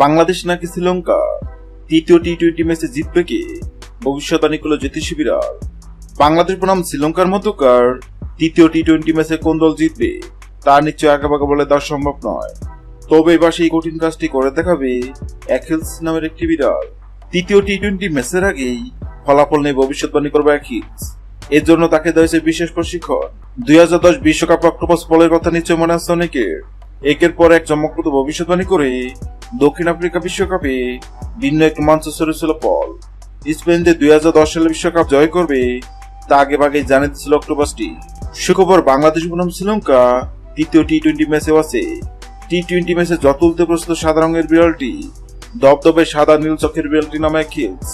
বাংলাদেশ নাকি শ্রীলঙ্কা তৃতীয় টি-20 ম্যাচে জিতবে কে? ভবিষ্যৎবাণী করল জ্যোতিষ বিড়াল। বাংলাদেশ বনাম শ্রীলঙ্কার মধ্যকার তৃতীয় টি-20 ম্যাচে কোন দল জিতবে তা নিশ্চয় আগাবাগা বলে দেওয়া সম্ভব নয়। তবে এবার সেই কঠিন কাজটি করে দেখাবে অ্যাকিলস নামের একটি বিড়াল। তৃতীয় টি-20 ম্যাচের আগেই ফলাফল নিয়ে ভবিষ্যৎবাণী করবে অ্যাকিলস। এর জন্য তাকে দেওয়া হয়েছে বিশেষ প্রশিক্ষণ। 2010 বিশ্বকাপ অক্টোপাস বলের কথা নিশ্চয় মনে আছে অনেকের। একের পর এক চমকপ্রদ ভবিষ্যৎবাণী করে দক্ষিণ আফ্রিকা বিশ্বকাপে ভিন্ন এক রোমাঞ্চ ছড়িয়েছিল পল। স্পেন যে 2010 সালে বিশ্বকাপ জয় করবে তা আগে ভাগেই জানিয়ে দিয়েছিল অক্টোপাসটি। শুক্রবার বাংলাদেশ বনাম শ্রীলঙ্কা তৃতীয় টি-20 ম্যাচেও আছে। টি-20 ম্যাচে যত উল্টে প্রস্তুত সাদা রঙের বিড়ালটি দবদবে সাদা নীল চোখের বিড়ালটি নামে অ্যাকিলস।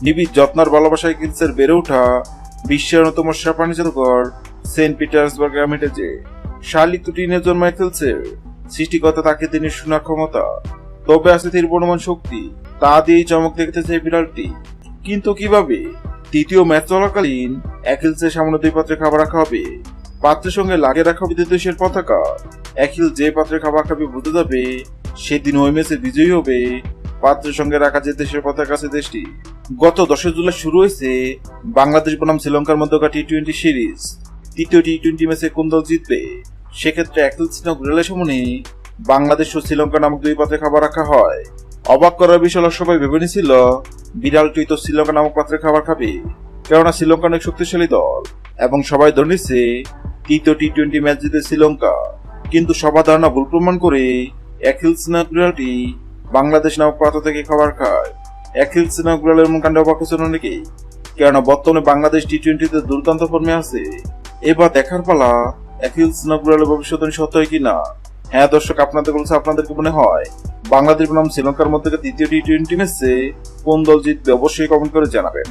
নিবিড় যত্নার ভালোবাসায় অ্যাকিলসের বেড়ে ওঠা বিশ্বের অন্যতম সেরা প্রাণী জাদুঘর সেন্ট পিটার্সবার্গ মিটেছে। শালিক টিনের জন্ম অ্যাকিলসের সৃষ্টিকর্তা তাকে তিনি শোনার ক্ষমতা, তবে আছে তীর বনমান শক্তি। তা দিয়েই চমক দেখতেছে এই বিড়ালটি। কিন্তু কিভাবে? তৃতীয় ম্যাচ চলাকালীন অ্যাকিলসের সামনে 2 পাত্রে খাবার রাখা হবে। পাত্রের সঙ্গে লাগিয়ে রাখা হবে দেশের পতাকা। অ্যাকিল যে পাত্রে খাবার খাবে বুঝতে যাবে সেদিন ওই ম্যাচে বিজয়ী হবে পাত্রের সঙ্গে রাখা যে দেশের পতাকা আছে দেশটি। গত 10 জুলাই শুরু হয়েছে বাংলাদেশ বনাম শ্রীলঙ্কার মধ্যকার টি-20 সিরিজ। তৃতীয় টি-20 ম্যাচে কোন দল জিতবে? সেক্ষেত্রে অ্যাকিলস নামক বিড়ালের সামনে বাংলাদেশ ও শ্রীলঙ্কা নামক 2 পাত্রে খাবার রাখা হয়। অবাক করার বিষয় সবাই ভেবে নিয়েছিল বিড়ালটি তো শ্রীলঙ্কা নামক পাত্রে খাবার খাবে, কেননা শ্রীলঙ্কা অনেক শক্তিশালী দল এবং সবাই ধরে নিচ্ছে তৃতীয় টি-20 ম্যাচ জিতে শ্রীলঙ্কা। কিন্তু সবার ধারণা ভুল প্রমাণ করে অ্যাকিলস নামক বিড়ালটি বাংলাদেশ নামক পাত্র থেকে খাবার খায়। অ্যাকিলস নামক বিড়ালের এমন কাণ্ডে অবাক হচ্ছেন অনেকেই, কেননা বর্তমানে বাংলাদেশ টি-20তে দুর্দান্ত ফর্মে আছে। এবার দেখার পালা অ্যাকিলস নামক বিড়ালের ভবিষ্যৎবাণী সত্য হয় কিনা। হ্যাঁ দর্শক, আপনাদের বলছে আপনাদের কি মনে হয় বাংলাদেশ বনাম শ্রীলঙ্কার মধ্যে তৃতীয় টি-20 ম্যাচে কোন দল জিতবে? অবশ্যই কমেন্ট করে জানাবেন।